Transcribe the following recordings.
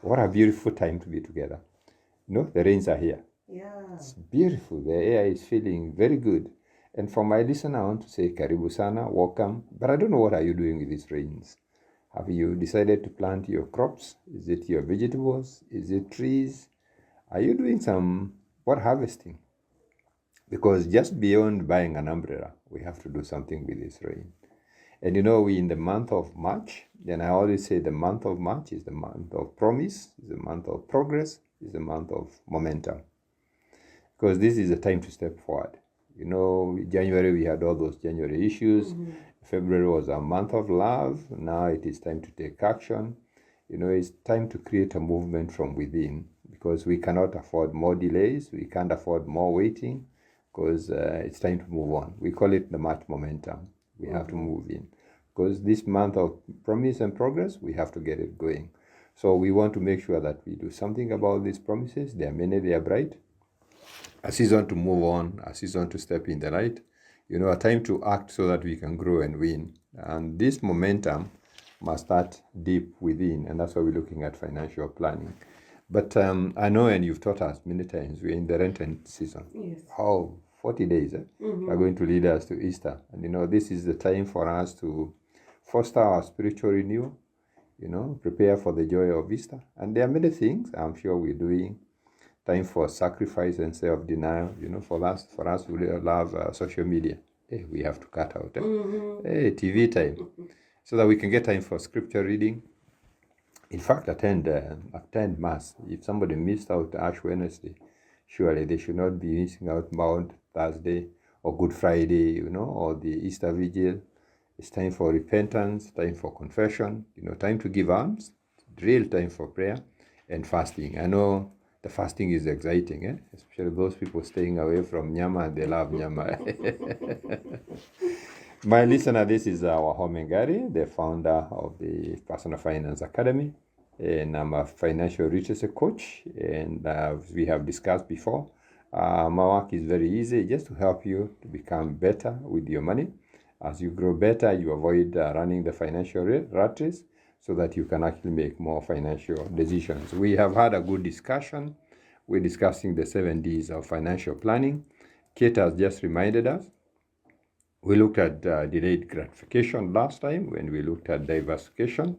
What a beautiful time to be together. The rains are here. Yeah. It's beautiful. The air is feeling very good. And for my listener, I want to say karibu sana, welcome. But I don't know, what are you doing with these rains? Have you decided to plant your crops? Is it your vegetables? Is it trees? Are you doing some harvesting? Because just beyond buying an umbrella, we have to do something with this rain. And we in the month of March, then I always say the month of March is the month of promise, is the month of progress, is the month of momentum. Because this is the time to step forward. January we had all those January issues. Mm-hmm. February was a month of love. Now it is time to take action. It's time to create a movement from within, because we cannot afford more delays. We can't afford more waiting, because it's time to move on. We call it the March momentum. We have to move in, because this month of promise and progress, we have to get it going. So we want to make sure that we do something about these promises. They are many, they are bright. A season to move on, a season to step in the light, a time to act so that we can grow and win. And this momentum must start deep within, and that's why we're looking at financial planning. But I know, and you've taught us many times, we're in the Lenten season. Yes. How 40 days are going to lead us to Easter. And this is the time for us to foster our spiritual renewal, prepare for the joy of Easter. And there are many things I'm sure we're doing. Time for sacrifice and self-denial. For us who love social media, we have to cut out TV time, so that we can get time for scripture reading. In fact, attend Mass. If somebody missed out Ash Wednesday, surely they should not be missing out Mount Thursday or Good Friday, or the Easter Vigil. It's time for repentance, time for confession, time to give alms, real time for prayer and fasting. I know the fasting is exciting, especially those people staying away from nyama, and they love nyama. My listener, this is Wahome Ngari, the founder of the Personal Finance Academy, and I'm a financial literacy coach. And as we have discussed before, my work is very easy, just to help you to become better with your money. As you grow better, you avoid running the financial rat race, so that you can actually make more financial decisions. We have had a good discussion. We're discussing the 7 Ds of financial planning. Kate has just reminded us. We looked at delayed gratification last time when we looked at diversification.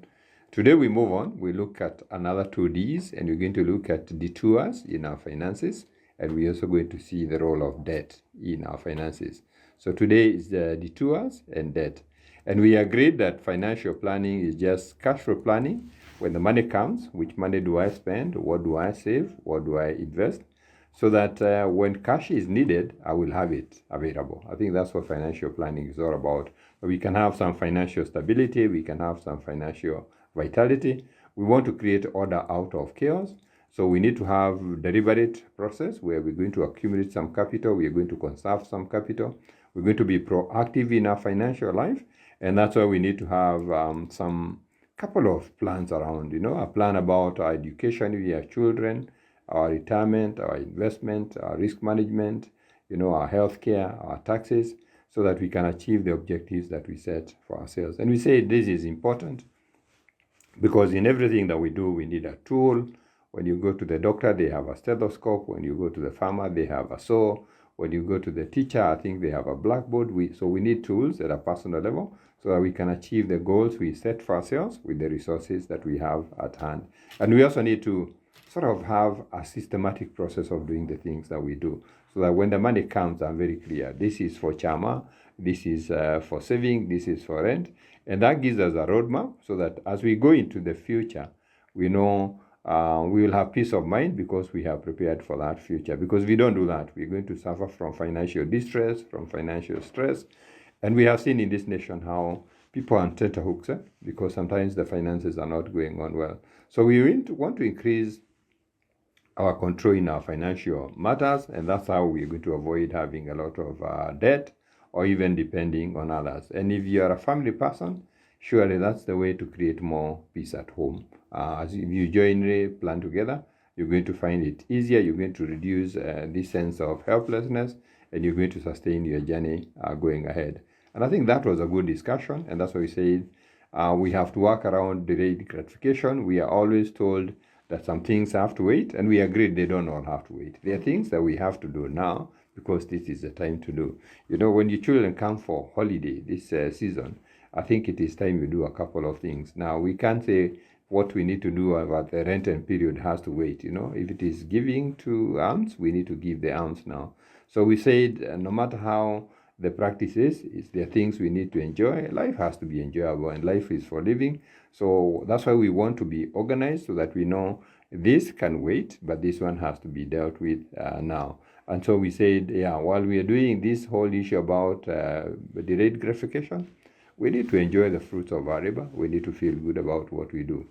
Today we move on. We look at another 2 Ds, and we're going to look at detours in our finances. And we're also going to see the role of debt in our finances. So today is the detours and debt. And we agreed that financial planning is just cash flow planning. When the money comes, which money do I spend? What do I save? What do I invest? So that when cash is needed, I will have it available. I think that's what financial planning is all about. We can have some financial stability. We can have some financial vitality. We want to create order out of chaos. So we need to have deliberate process where we're going to accumulate some capital. We're going to conserve some capital. We're going to be proactive in our financial life. And that's why we need to have some couple of plans around, a plan about our education with our children, our retirement, our investment, our risk management, our healthcare, our taxes, so that we can achieve the objectives that we set for ourselves. And we say this is important because in everything that we do, we need a tool. When you go to the doctor, they have a stethoscope. When you go to the farmer, they have a saw. When you go to the teacher, I think they have a blackboard. So we need tools at a personal level, so that we can achieve the goals we set for ourselves with the resources that we have at hand. And we also need to sort of have a systematic process of doing the things that we do, so that when the money comes, I'm very clear. This is for chama, this is for saving, this is for rent. And that gives us a roadmap, so that as we go into the future, we know we will have peace of mind, because we have prepared for that future. Because if we don't do that, we're going to suffer from financial distress, from financial stress. And we have seen in this nation how people are on tenterhooks, because sometimes the finances are not going on well. So we want to increase our control in our financial matters, and that's how we're going to avoid having a lot of debt, or even depending on others. And if you are a family person, surely that's the way to create more peace at home. As if you jointly plan together, you're going to find it easier. You're going to reduce this sense of helplessness, and you're going to sustain your journey going ahead. And I think that was a good discussion, and that's why we said we have to work around delayed gratification. We are always told that some things have to wait, and we agreed they don't all have to wait. There are things that we have to do now because this is the time to do. When your children come for holiday this season, I think it is time you do a couple of things. Now, we can't say what we need to do about the rent and period has to wait. If it is giving to alms, we need to give the alms now. So we said no matter how the practice is there things we need to enjoy. Life has to be enjoyable, and life is for living. So that's why we want to be organized so that we know this can wait, but this one has to be dealt with now. And so we said, while we are doing this whole issue about delayed gratification, we need to enjoy the fruits of our labor. We need to feel good about what we do.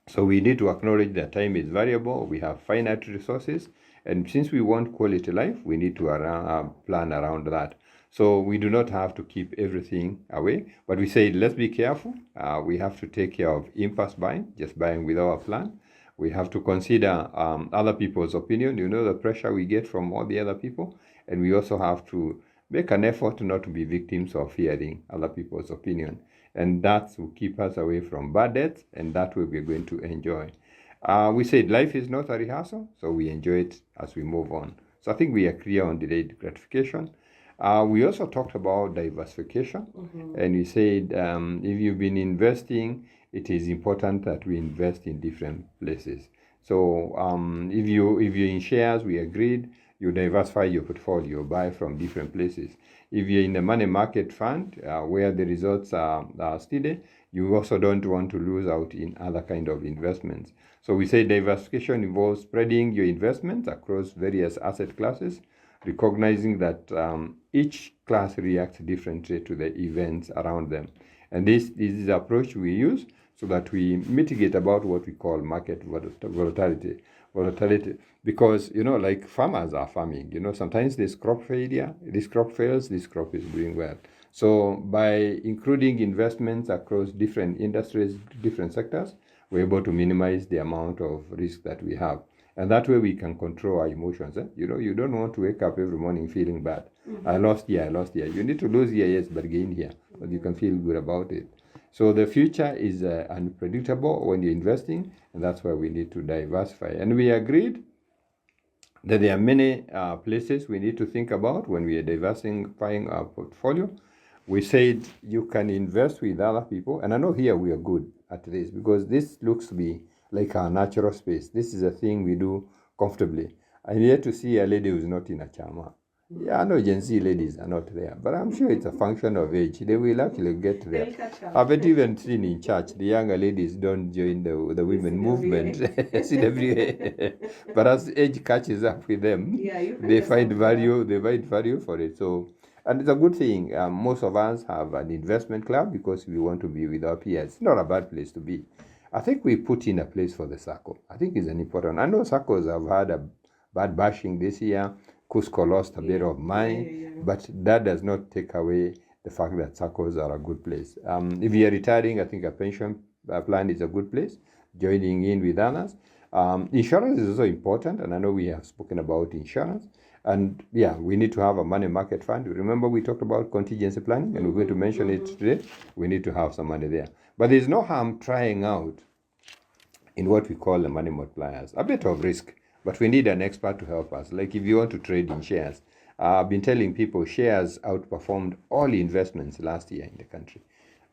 So we need to acknowledge that time is variable. We have finite resources. And since we want quality life, we need to plan around that. So we do not have to keep everything away. But we say, let's be careful. We have to take care of impulse buying, just buying without a plan. We have to consider other people's opinion, the pressure we get from all the other people. And we also have to make an effort not to be victims of hearing other people's opinion. And that will keep us away from bad debts, and that way we're going to enjoy. We said life is not a rehearsal, so we enjoy it as we move on. So I think we are clear on delayed gratification. We also talked about diversification, and we said if you've been investing, it is important that we invest in different places. So if you're in shares, we agreed you diversify your portfolio, buy from different places. If you're in a money market fund where the results are steady, you also don't want to lose out in other kind of investments. So we say diversification involves spreading your investments across various asset classes, recognizing that each class reacts differently to the events around them. And this is the approach we use so that we mitigate about what we call market volatility. Because, like farmers are farming, sometimes there's crop failure, this crop fails, this crop is doing well. So by including investments across different industries, different sectors, we're able to minimize the amount of risk that we have. And that way we can control our emotions. You don't want to wake up every morning feeling bad. I lost here. You need to lose here, yes, but gain here. But you can feel good about it. So the future is unpredictable when you're investing, and that's why we need to diversify. And we agreed that there are many places we need to think about when we are diversifying our portfolio. We said you can invest with other people, and I know here we are good at this because this looks to be like our natural space. This is a thing we do comfortably. I'm yet to see a lady who's not in a chama. Yeah, I know Gen Z ladies are not there, but I'm sure it's a function of age. They will actually get there. I've even seen in church, the younger ladies don't join the women movement. CWA. But as age catches up with them, they find value for it. So, and it's a good thing. Most of us have an investment club because we want to be with our peers. It's not a bad place to be. I think we put in a place for the circle. I think it's an important. I know circles have had a bad bashing this year. Cusco lost a bit of money, but that does not take away the fact that circles are a good place. If you're retiring, I think a pension plan is a good place, joining in with others. Insurance is also important, and I know we have spoken about insurance. And we need to have a money market fund. Remember we talked about contingency planning, and we're going to mention it today. We need to have some money there. But there's no harm trying out in what we call the money multipliers. A bit of risk, but we need an expert to help us. Like if you want to trade in shares, I've been telling people shares outperformed all investments last year in the country.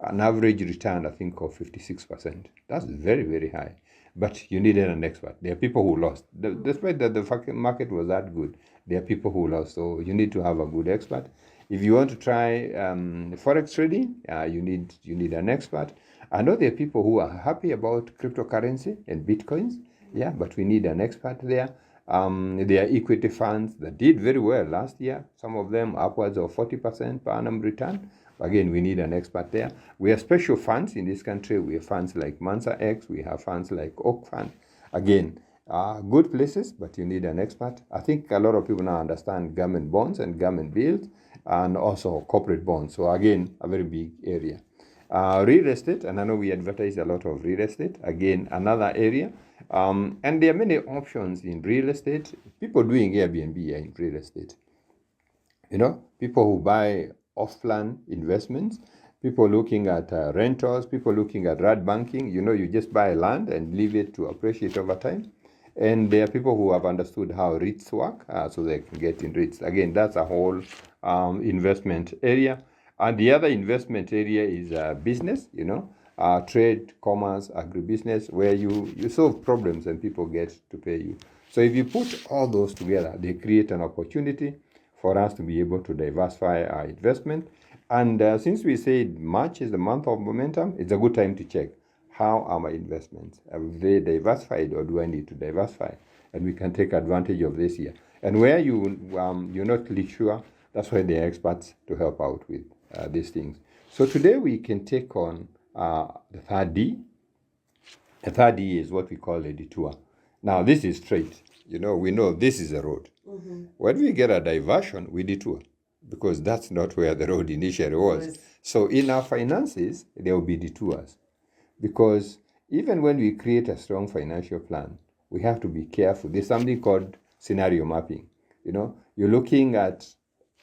An average return, I think, of 56%. That's very, very high. But you needed an expert. There are people who lost. Despite that the market was that good, there are people who lost. So you need to have a good expert. If you want to try forex trading, you need an expert. I know there are people who are happy about cryptocurrency and bitcoins. But we need an expert there. There are equity funds that did very well last year. Some of them upwards of 40% per annum return. Again, we need an expert there. We have special funds in this country. We have funds like Mansa X. We have funds like Oak Fund. Again, good places, but you need an expert. I think a lot of people now understand government bonds and government bills and also corporate bonds. So again, a very big area. Real estate, and I know we advertise a lot of real estate. Again, another area. And there are many options in real estate. People doing Airbnb are in real estate. People who buy off-plan investments, people looking at rentals, people looking at RAD banking. You just buy land and leave it to appreciate over time. And there are people who have understood how REITs work, so they can get in REITs. Again, that's a whole investment area. And the other investment area is business, trade, commerce, agribusiness, where you solve problems and people get to pay you. So if you put all those together, they create an opportunity for us to be able to diversify our investment. And since we said March is the month of momentum, it's a good time to check, how are my investments? Have they diversified, or do I need to diversify? And we can take advantage of this year. And where you're not really sure, that's why there are experts to help out with these things. So today we can take on the third D. The third D is what we call a detour. Now this is straight. We know this is a road. Mm-hmm. When we get a diversion, we detour, because that's not where the road initially was. Yes. So in our finances, there will be detours, because even when we create a strong financial plan, we have to be careful. There's something called scenario mapping. You're looking at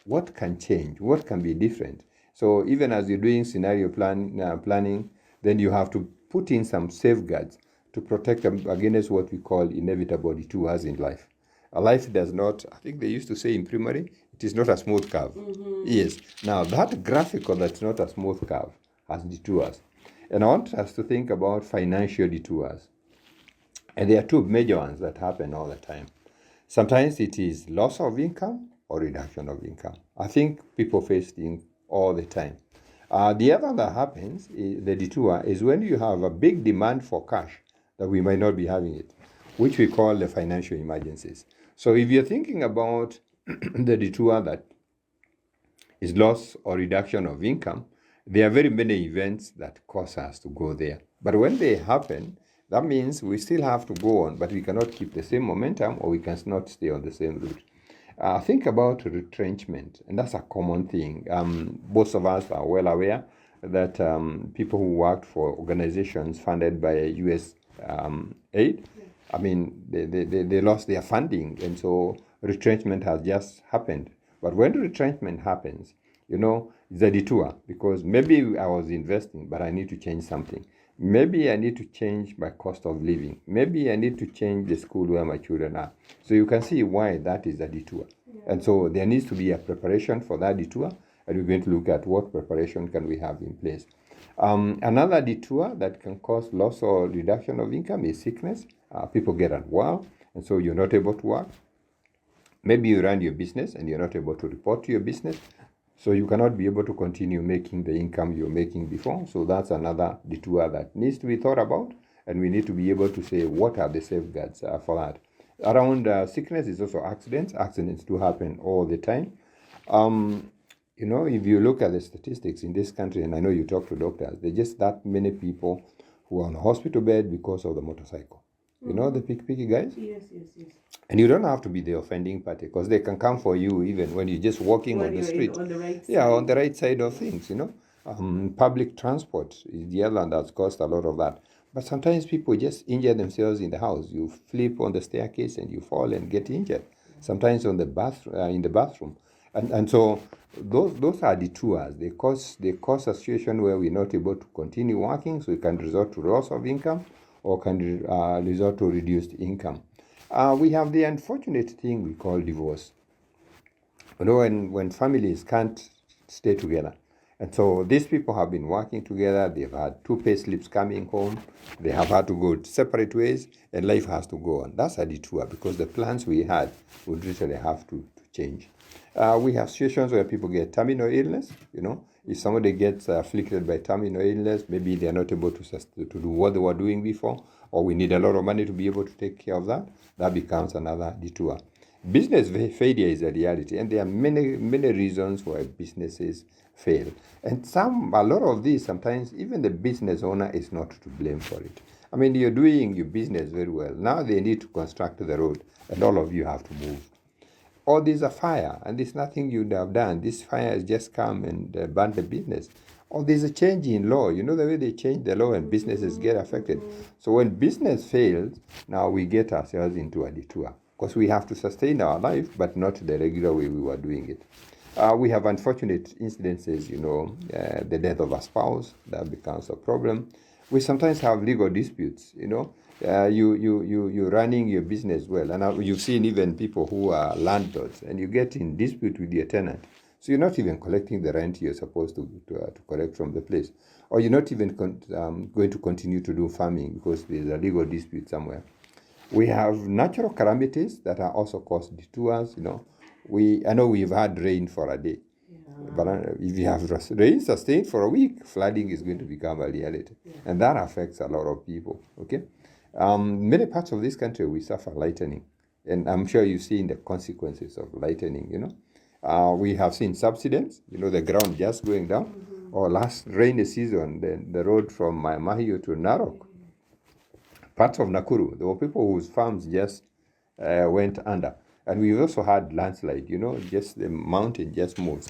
what can change, what can be different. So even as you're doing scenario planning, then you have to put in some safeguards to protect against what we call inevitable detours in life. A life does not, I think they used to say in primary, it is not a smooth curve. Mm-hmm. Yes. Now that graphical that's not a smooth curve has detours. And I want us to think about financial detours. And there are two major ones that happen all the time. Sometimes it is loss of income or reduction of income. I think people face things all the time. The other that happens, the detour, is when you have a big demand for cash that we might not be having it, which we call the financial emergencies. So if you're thinking about the detour that is loss or reduction of income, there are very many events that cause us to go there. But when they happen, that means we still have to go on, but we cannot keep the same momentum, or we cannot stay on the same route. Think about retrenchment, and that's a common thing. Most of us are well aware that people who worked for organizations funded by U.S. Aid, I mean, they lost their funding, and so retrenchment has just happened. But when retrenchment happens, it's a detour, because maybe I was investing, but I need to change something. Maybe I need to change my cost of living. Maybe I need to change the school where my children are. So you can see why that is a detour. Yeah. And so there needs to be a preparation for that detour, and we're going to look at what preparation can we have in place. Another detour that can cause loss or reduction of income is sickness. People get unwell, and so you're not able to work. Maybe you run your business and you're not able to report to your business, so you cannot be able to continue making the income you were making before. So that's another detour that needs to be thought about, and we need to be able to say what are the safeguards for that. Around sickness is also accidents. Accidents do happen all the time. If you look at the statistics in this country, and I know you talk to doctors, there's just that many people who are on a hospital bed because of the motorcycle. Mm-hmm. The picky guys? Yes. And you don't have to be the offending party, because they can come for you even when you're just walking on the street. On the right side. On the right side of things, Public transport is the other one that's caused a lot of that. But sometimes people just injure themselves in the house. You flip on the staircase and you fall and get injured. Sometimes on the in the bathroom. And so those are detours. They cause a situation where we're not able to continue working, so we can resort to loss of income, or can resort to reduced income. We have the unfortunate thing we call divorce. When families can't stay together. And so these people have been working together, they've had 2 pay slips coming home, they have had to go separate ways, and life has to go on. That's a detour, because the plans we had would literally have to change. We have situations where people get terminal illness. If somebody gets afflicted by terminal illness, maybe they're not able to do what they were doing before, or we need a lot of money to be able to take care of that. That becomes another detour. Business failure is a reality, and there are many reasons why businesses fail. And a lot of these, sometimes even the business owner is not to blame for it. I mean, you're doing your business very well. Now they need to construct the road, and all of you have to move. Or there's a fire, and there's nothing you'd have done. This fire has just come and burnt the business. Or there's a change in law. The way they change the law and businesses get affected. So when business fails, now we get ourselves into a detour, because we have to sustain our life, but not the regular way we were doing it. We have unfortunate incidences, the death of a spouse, that becomes a problem. We sometimes have legal disputes, you're running your business well, and you've seen even people who are landlords, and you get in dispute with your tenant. So you're not even collecting the rent you're supposed to collect from the place. Or you're not even going to continue to do farming because there's a legal dispute somewhere. We have natural calamities that are also caused detours, I know we've had rain for a day. Yeah. But if you have rain sustained for a week, flooding is going to become a reality. Yeah. And that affects a lot of people, okay? Many parts of this country, we suffer lightning. And I'm sure you've seen the consequences of lightning, we have seen subsidence, the ground just going down. Mm-hmm. Or last rainy season, the road from Mahio to Narok, parts of Nakuru, there were people whose farms just went under. And we also had landslide, just the mountain just moves.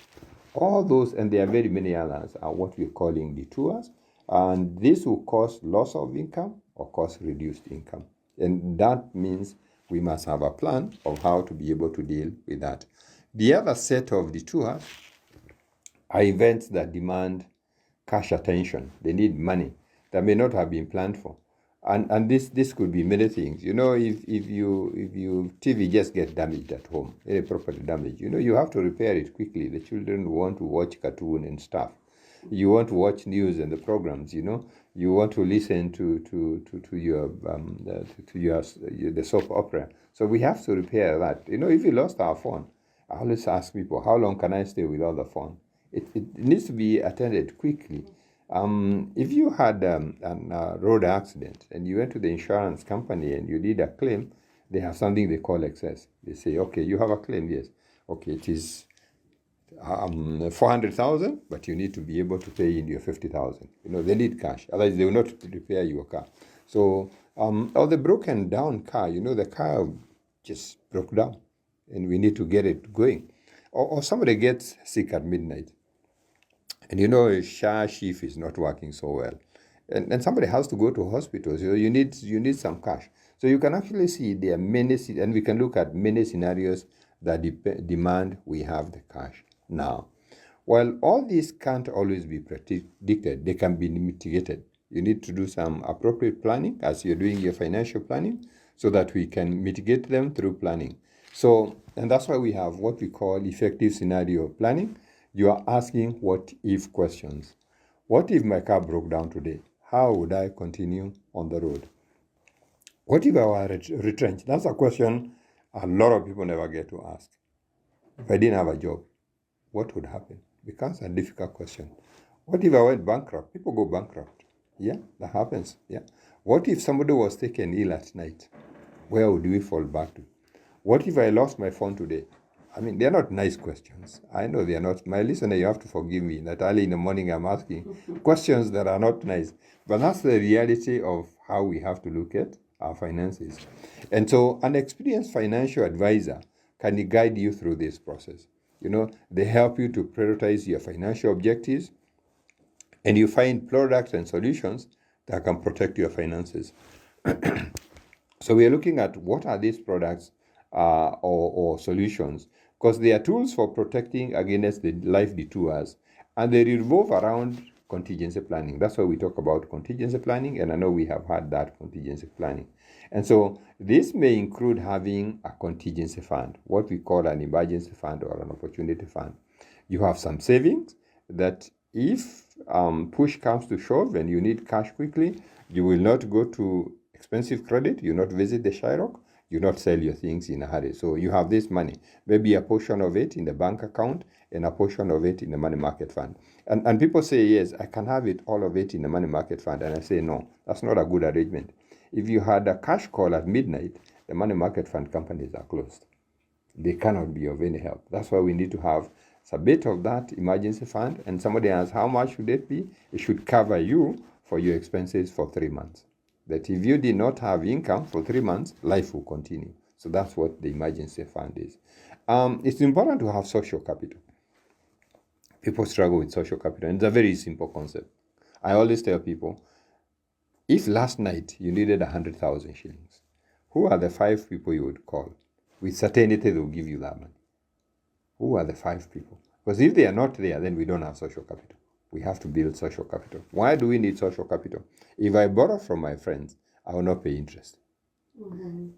All those, and there are very many others, are what we're calling detours. And this will cause loss of income or cause reduced income. And that means we must have a plan of how to be able to deal with that. The other set of detours are events that demand cash attention. They need money that may not have been planned for. And this could be many things. If you TV just get damaged at home, any property damage, you have to repair it quickly. The children want to watch cartoon and stuff. You want to watch news and the programs, You want to listen to your the soap opera. So we have to repair that. If we lost our phone, I always ask people, how long can I stay without the phone? It needs to be attended quickly. If you had a road accident and you went to the insurance company and you did a claim, they have something they call excess. They say, okay, you have a claim, yes. Okay, it is 400,000, but you need to be able to pay in your 50,000. They need cash, otherwise they will not repair your car. So, or the broken down car, the car just broke down and we need to get it going. Or somebody gets sick at midnight. And a SHA shift is not working so well. And somebody has to go to hospital. So you need some cash. So you can actually see there are many, and we can look at many scenarios that demand we have the cash now. While all these can't always be predicted, they can be mitigated. You need to do some appropriate planning as you're doing your financial planning so that we can mitigate them through planning. So, and that's why we have what we call effective scenario planning. You are asking what if questions. What if my car broke down today? How would I continue on the road? What if I were retrenched? That's a question a lot of people never get to ask. If I didn't have a job, what would happen? Becomes a difficult question. What if I went bankrupt? People go bankrupt. Yeah, that happens. Yeah. What if somebody was taken ill at night? Where would we fall back to? What if I lost my phone today? They're not nice questions. I know they're not. My listener, you have to forgive me that early in the morning I'm asking questions that are not nice. But that's the reality of how we have to look at our finances. And so an experienced financial advisor can guide you through this process. They help you to prioritize your financial objectives, and you find products and solutions that can protect your finances. So we are looking at what are these products or solutions, because they are tools for protecting against the life detours, and they revolve around contingency planning. That's why we talk about contingency planning, and I know we have had that contingency planning. And so this may include having a contingency fund, what we call an emergency fund or an opportunity fund. You have some savings that if push comes to shove and you need cash quickly, you will not go to expensive credit, you not visit the Shylock, you not sell your things in a hurry. So you have this money, maybe a portion of it in the bank account and a portion of it in the money market fund. And people say, yes, I can have it, all of it in the money market fund. And I say, no, that's not a good arrangement. If you had a cash call at midnight, the money market fund companies are closed. They cannot be of any help. That's why we need to have a bit of that emergency fund. And somebody asks, how much should it be? It should cover you for your expenses for 3 months. That if you did not have income for 3 months, life will continue. So that's what the emergency fund is. It's important to have social capital. People struggle with social capital, and it's a very simple concept. I always tell people, if last night you needed 100,000 shillings, who are the 5 people you would call? With certainty, they will give you that money. Who are the 5 people? Because if they are not there, then we don't have social capital. We have to build social capital. Why do we need social capital? If I borrow from my friends, I will not pay interest.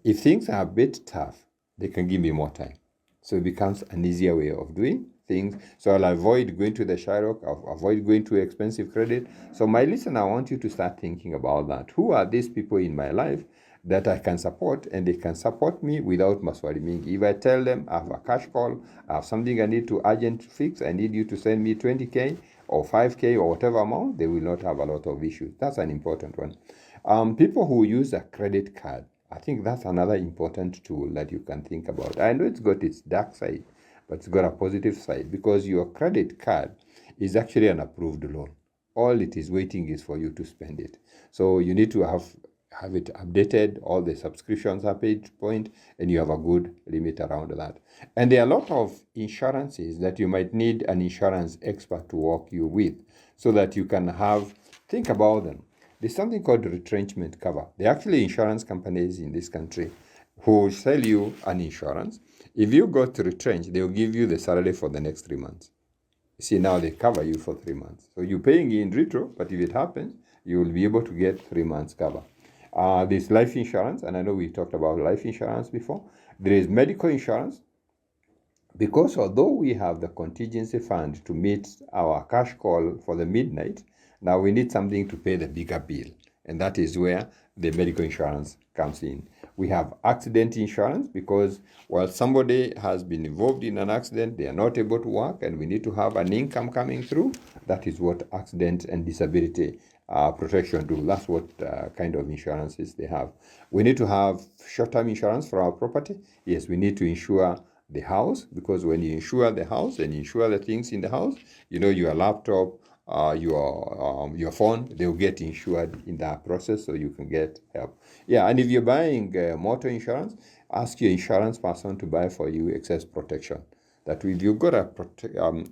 If things are a bit tough, they can give me more time. So it becomes an easier way of doing things. So I'll avoid going to the Shylock, I'll avoid going to expensive credit. So my listener, I want you to start thinking about that. Who are these people in my life that I can support, and they can support me without maswariming? If I tell them I have a cash call, I have something I need to urgent fix, I need you to send me 20K or 5K or whatever amount, they will not have a lot of issues. That's an important one. People who use a credit card, I think that's another important tool that you can think about. I know it's got its dark side, but it's got a positive side, because your credit card is actually an approved loan. All it is waiting is for you to spend it. So you need to have it updated, all the subscriptions are paid point, and you have a good limit around that. And there are a lot of insurances that you might need an insurance expert to work you with, so that you can think about them. There's something called retrenchment cover. There are actually insurance companies in this country who sell you an insurance. If you got retrenched, they'll give you the salary for the next 3 months. You see, now they cover you for 3 months. So you're paying in retro, but if it happens, you will be able to get 3 months cover. There's life insurance, and I know we talked about life insurance before. There is medical insurance, because although we have the contingency fund to meet our cash call for the midnight, now we need something to pay the bigger bill, and that is where the medical insurance comes in. We have accident insurance, because while somebody has been involved in an accident, they are not able to work, and we need to have an income coming through. That is what accident and disability protection do. That's what kind of insurances they have. We need to have short-term insurance for our property. Yes, we need to insure the house, because when you insure the house and you insure the things in the house, your laptop, your phone, they'll get insured in that process, so you can get help. Yeah, and if you're buying motor insurance, ask your insurance person to buy for you excess protection. That if you've got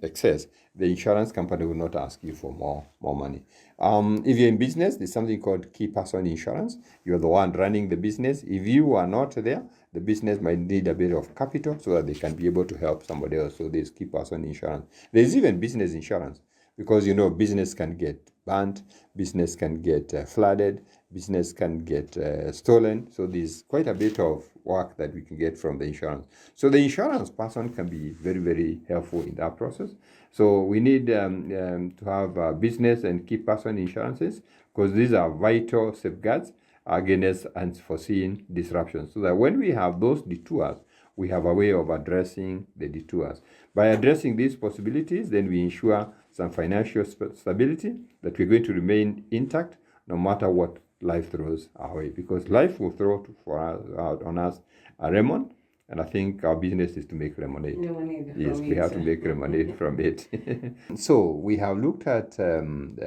excess, the insurance company will not ask you for more money. If you're in business, there's something called key person insurance. You're the one running the business. If you are not there, the business might need a bit of capital so that they can be able to help somebody else. So there's key person insurance. There's even business insurance, because business can get burnt, business can get flooded, business can get stolen. So there's quite a bit of work that we can get from the insurance. So the insurance person can be very, very helpful in that process. So we need to have business and key person insurances, because these are vital safeguards against unforeseen disruptions, so that when we have those detours, we have a way of addressing the detours. By addressing these possibilities, then we ensure some financial stability, that we're going to remain intact no matter what life throws our way, because life will throw on us a lemon, and I think our business is to make lemonade. Yes, we have to make lemonade from it. So we have looked at the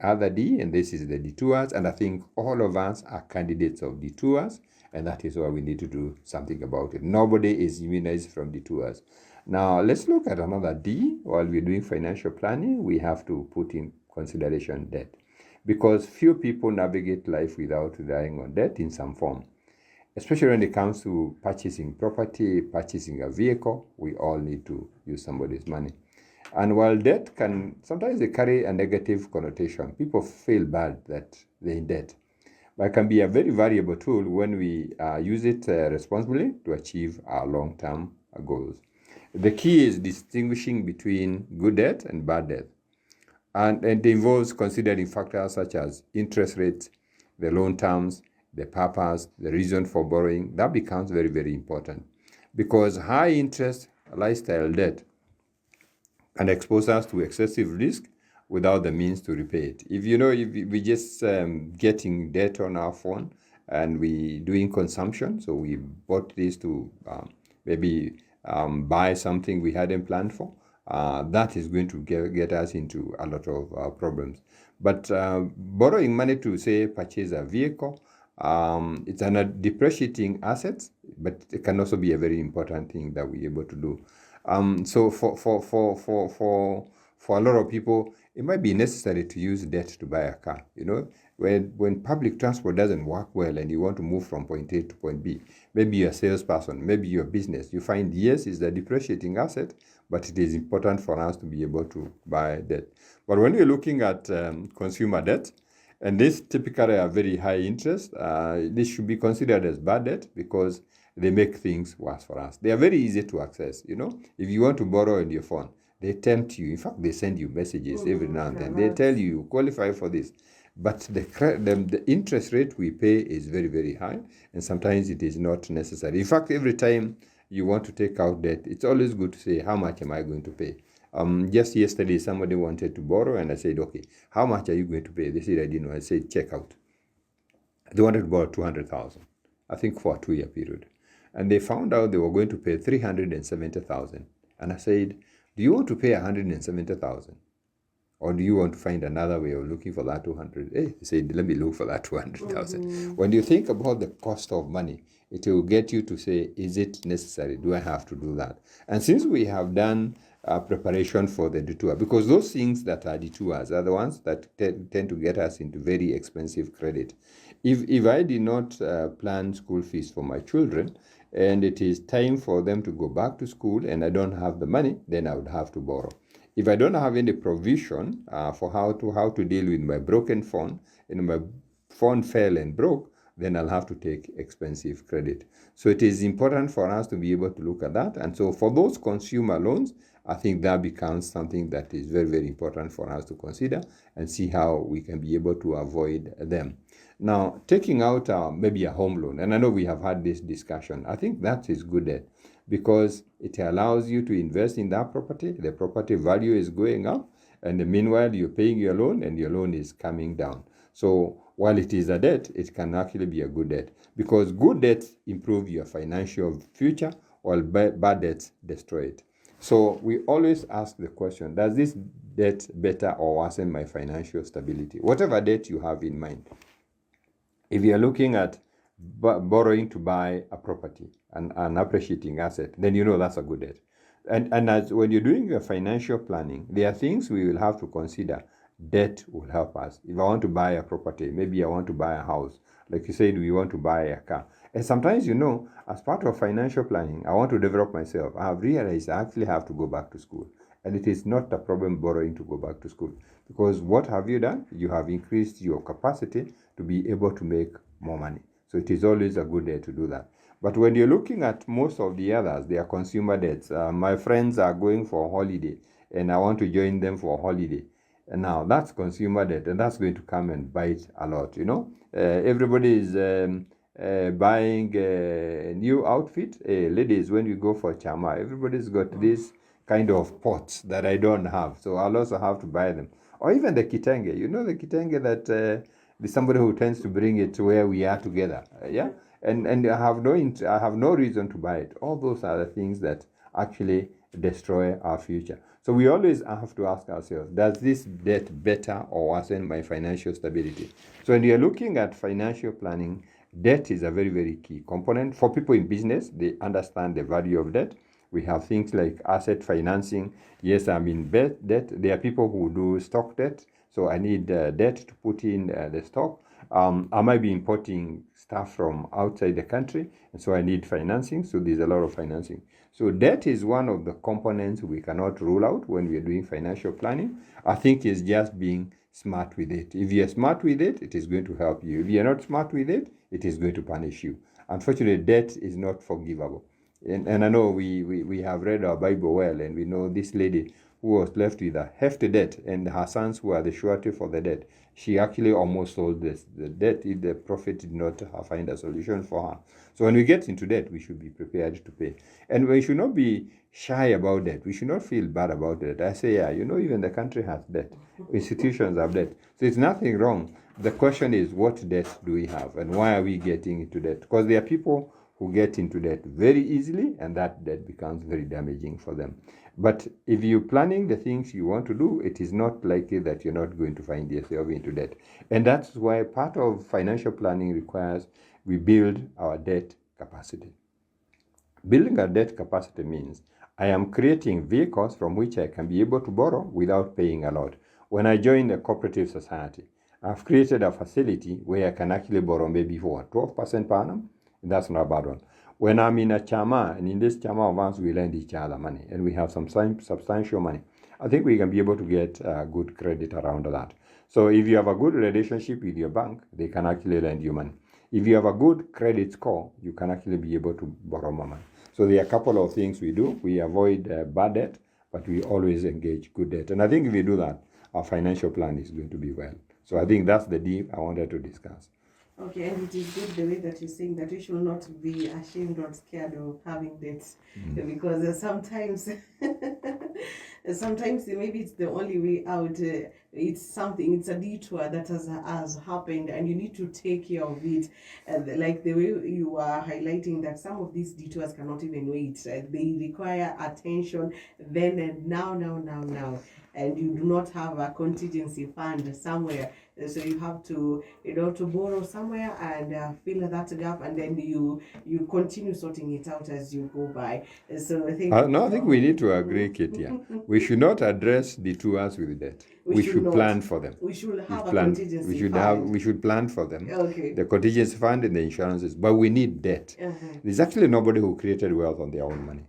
other D, and this is the detours, and I think all of us are candidates of detours, and that is why we need to do something about it. Nobody is immunized from detours. Now let's look at another D. While we're doing financial planning, we have to put in consideration debt, because few people navigate life without relying on debt in some form. Especially when it comes to purchasing property, purchasing a vehicle, we all need to use somebody's money. And while debt can sometimes they carry a negative connotation, people feel bad that they're in debt, but it can be a very valuable tool when we use it responsibly to achieve our long-term goals. The key is distinguishing between good debt and bad debt. And it involves considering factors such as interest rates, the loan terms, the purpose, the reason for borrowing. That becomes very, very important, because high interest lifestyle debt can expose us to excessive risk without the means to repay it. If we just getting debt on our phone and we doing consumption, so we bought this to maybe buy something we hadn't planned for, that is going to get us into a lot of problems. But borrowing money to, say, purchase a vehicle, it's a depreciating asset, but it can also be a very important thing that we're able to do. So for a lot of people, it might be necessary to use debt to buy a car. When public transport doesn't work well and you want to move from point A to point B, maybe you're a salesperson, maybe your business, you find yes, it's a depreciating asset, but it is important for us to be able to buy debt. But when you're looking at consumer debt, and this typically are very high interest, this should be considered as bad debt because they make things worse for us. They are very easy to access. If you want to borrow on your phone, they tempt you. In fact, they send you messages every now and then. They tell you qualify for this. But the interest rate we pay is very, very high, and sometimes it is not necessary. In fact, every time you want to take out debt, it's always good to say, how much am I going to pay? Just yesterday, somebody wanted to borrow, and I said, okay, how much are you going to pay? They said, I didn't know. I said, check out. They wanted to borrow 200,000, I think, for a 2-year period. And they found out they were going to pay 370,000. And I said, do you want to pay 170,000? Or do you want to find another way of looking for that 200? They said, let me look for that 200,000. When you think about the cost of money, it will get you to say, is it necessary? Do I have to do that? And since we have done preparation for the detour, because those things that are detours are the ones that tend to get us into very expensive credit. If I did not plan school fees for my children, and it is time for them to go back to school and I don't have the money, then I would have to borrow. If I don't have any provision for how to deal with my broken phone, and my phone fell and broke, then I'll have to take expensive credit. So it is important for us to be able to look at that. And so for those consumer loans, I think that becomes something that is very, very important for us to consider and see how we can be able to avoid them. Now, taking out maybe a home loan, and I know we have had this discussion, I think that is good debt because it allows you to invest in that property. The property value is going up, and meanwhile, you're paying your loan and your loan is coming down. So while it is a debt, it can actually be a good debt because good debts improve your financial future while bad debts destroy it. So we always ask the question, does this debt better or worsen my financial stability? Whatever debt you have in mind. If you're looking at borrowing to buy a property, an appreciating asset, then you know that's a good debt. And as when you're doing your financial planning, there are things we will have to consider. Debt will help us. If I want to buy a property, maybe I want to buy a house. Like you said, we want to buy a car. And sometimes, as part of financial planning, I want to develop myself. I have realized I actually have to go back to school. And it is not a problem borrowing to go back to school. Because what have you done? You have increased your capacity to be able to make more money. So it is always a good day to do that. But when you're looking at most of the others, they are consumer debts. My friends are going for a holiday, and I want to join them for a holiday. And now that's consumer debt, and that's going to come and bite a lot. Everybody is buying a new outfit. Ladies, when you go for chama, everybody's got this kind of pots that I don't have, so I'll also have to buy them. Or even the kitenge, the kitenge that there's somebody who tends to bring it to where we are together, yeah. And I have no reason to buy it. All those are the things that actually destroy our future. So we always have to ask ourselves, does this debt better or worsen my financial stability? So when you're looking at financial planning, debt is a very, very key component. For people in business, they understand the value of debt. We have things like asset financing. Yes, I'm in debt. There are people who do stock debt. So I need debt to put in the stock. I might be importing stuff from outside the country, and so I need financing. So there's a lot of financing. So debt is one of the components we cannot rule out when we are doing financial planning. I think it's just being smart with it. If you're smart with it, it is going to help you. If you're not smart with it, it is going to punish you. Unfortunately, debt is not forgivable. And I know we have read our Bible well, and we know this lady who was left with a hefty debt, and her sons were the surety for the debt. She actually almost sold the debt if the prophet did not find a solution for her. So when we get into debt, we should be prepared to pay. And we should not be shy about debt. We should not feel bad about it. I say, even the country has debt. Institutions have debt. So it's nothing wrong. The question is, what debt do we have, and why are we getting into debt? Because there are people who get into debt very easily, and that debt becomes very damaging for them. But if you're planning the things you want to do, it is not likely that you're not going to find yourself into debt. And that's why part of financial planning requires we build our debt capacity. Building a debt capacity means I am creating vehicles from which I can be able to borrow without paying a lot. When I join a cooperative society, I've created a facility where I can actually borrow maybe for 12% per annum. That's not a bad one. When I'm in a chama, and in this chama of us, we lend each other money, and we have some substantial money. I think we can be able to get good credit around that. So if you have a good relationship with your bank, they can actually lend you money. If you have a good credit score, you can actually be able to borrow more money. So there are a couple of things we do. We avoid bad debt, but we always engage good debt. And I think if we do that, our financial plan is going to be well. So I think that's the deep I wanted to discuss. Okay, and it is good the way that you're saying that we should not be ashamed or scared of having debts, because sometimes, sometimes maybe it's the only way out. It's a detour that has happened, and you need to take care of it. Like the way you are highlighting that some of these detours cannot even wait. They require attention then and now. And you do not have a contingency fund somewhere, so you have to to borrow somewhere and fill that gap, and then you continue sorting it out as you go by. So I think I think we need to agree, Kate. Yeah, we should not address the tours with debt. We should plan for them. We should have a contingency fund. We should plan for them. Okay. The contingency fund and the insurances, but we need debt. There's actually nobody who created wealth on their own money.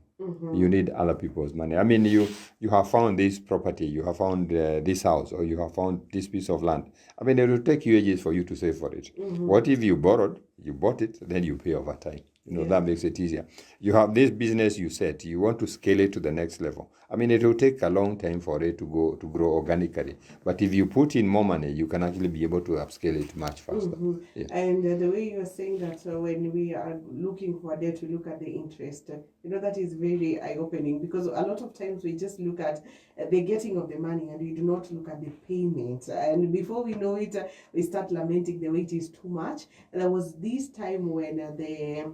You need other people's money. I mean, you have found this property, you have found this house, or you have found this piece of land. I mean, it will take you ages for you to save for it. What if you borrowed, you bought it, then you pay over time? That makes it easier. You have this business you set, you want to scale it to the next level. I mean, it will take a long time for it to grow organically. But if you put in more money, you can actually be able to upscale it much faster. Yeah. And the way you are saying that when we are looking for debt, we look at the interest. That is very eye-opening, because a lot of times we just look at the getting of the money and we do not look at the payment. And before we know it, we start lamenting the weight is too much. And there was this time when the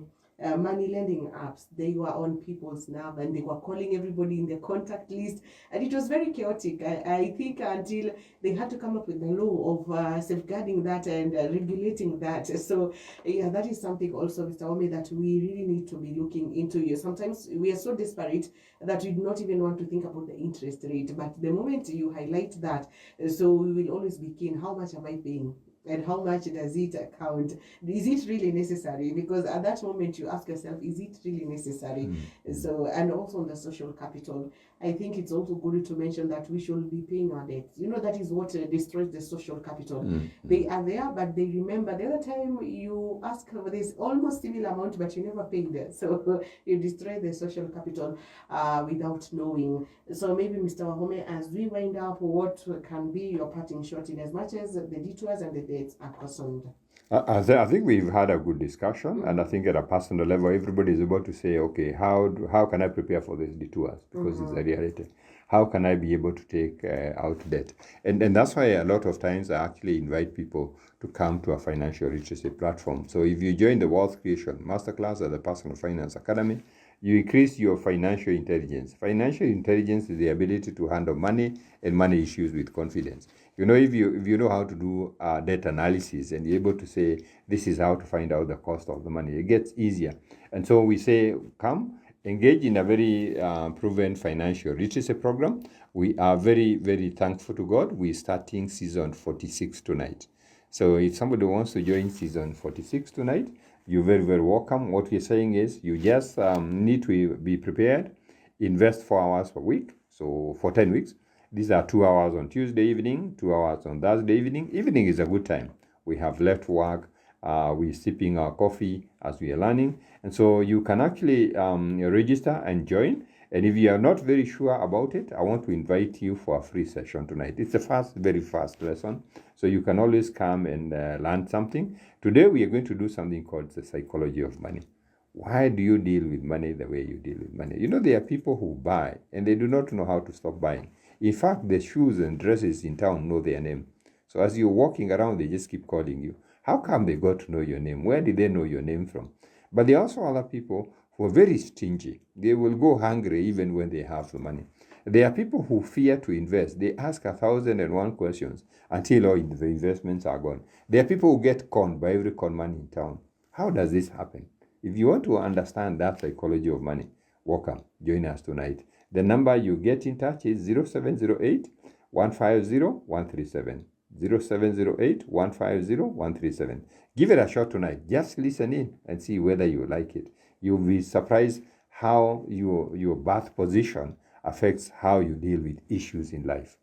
money lending apps, they were on people's nerve, and they were calling everybody in the contact list, and it was very chaotic. I think until they had to come up with the law of safeguarding that and regulating that. So yeah, that is something also, Mr. Wahome, that we really need to be looking into. Sometimes we are so desperate that we do not even want to think about the interest rate, but the moment you highlight that, so we will always be keen, how much am I paying? And how much does it count? Is it really necessary? Because at that moment you ask yourself, is it really necessary? So, and also on the social capital, I think it's also good to mention that we should be paying our debts. That is what destroys the social capital. They are there, but they remember the other time you ask for this almost similar amount, but you never paid it. So you destroy the social capital without knowing. So maybe, Mr. Wahome, as we wind up, what can be your parting shot in as much as the detours and the debts are concerned? I think we've had a good discussion, and I think at a personal level, everybody is able to say, okay, how can I prepare for these detours? Because it's a reality. How can I be able to take out debt? And that's why a lot of times I actually invite people to come to a financial literacy platform. So if you join the Wealth Creation Masterclass at the Personal Finance Academy, you increase your financial intelligence. Financial intelligence is the ability to handle money and money issues with confidence. If you know how to do debt analysis and you're able to say, this is how to find out the cost of the money, it gets easier. And so we say, come, engage in a very proven financial literacy program. We are very, very thankful to God. We're starting season 46 tonight. So if somebody wants to join season 46 tonight, you're very, very welcome. What we're saying is you just need to be prepared, invest 4 hours per week, so for 10 weeks. These are 2 hours on Tuesday evening, 2 hours on Thursday evening. Evening is a good time. We have left work, we're sipping our coffee as we are learning. And so you can actually register and join. And if you are not very sure about it, I want to invite you for a free session tonight. It's a very fast lesson. So you can always come and learn something. Today we are going to do something called the psychology of money. Why do you deal with money the way you deal with money? There are people who buy and they do not know how to stop buying. In fact, the shoes and dresses in town know their name. So as you're walking around, they just keep calling you. How come they got to know your name? Where did they know your name from? But there are also other people who are very stingy. They will go hungry even when they have the money. There are people who fear to invest. They ask 1,001 questions until all the investments are gone. There are people who get conned by every con man in town. How does this happen? If you want to understand that psychology of money, welcome. Join us tonight. The number you get in touch is 0708 150 137. 0708 150 137. Give it a shot tonight. Just listen in and see whether you like it. You'll be surprised how your birth position affects how you deal with issues in life.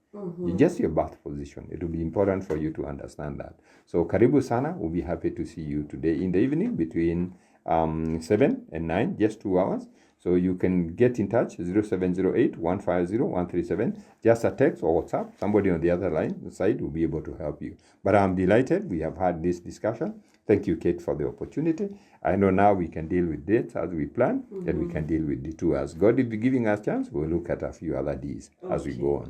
Just your birth position. It will be important for you to understand that. So karibu sana. We'll be happy to see you today in the evening between 7 and 9, just 2 hours. So you can get in touch, 0708 150 137. Just a text or WhatsApp. Somebody on the other side will be able to help you. But I'm delighted we have had this discussion. Thank you, Kate, for the opportunity. I know now we can deal with dates as we plan, and we can deal with the two. As God is giving us chance, we'll look at a few other Ds as we go on.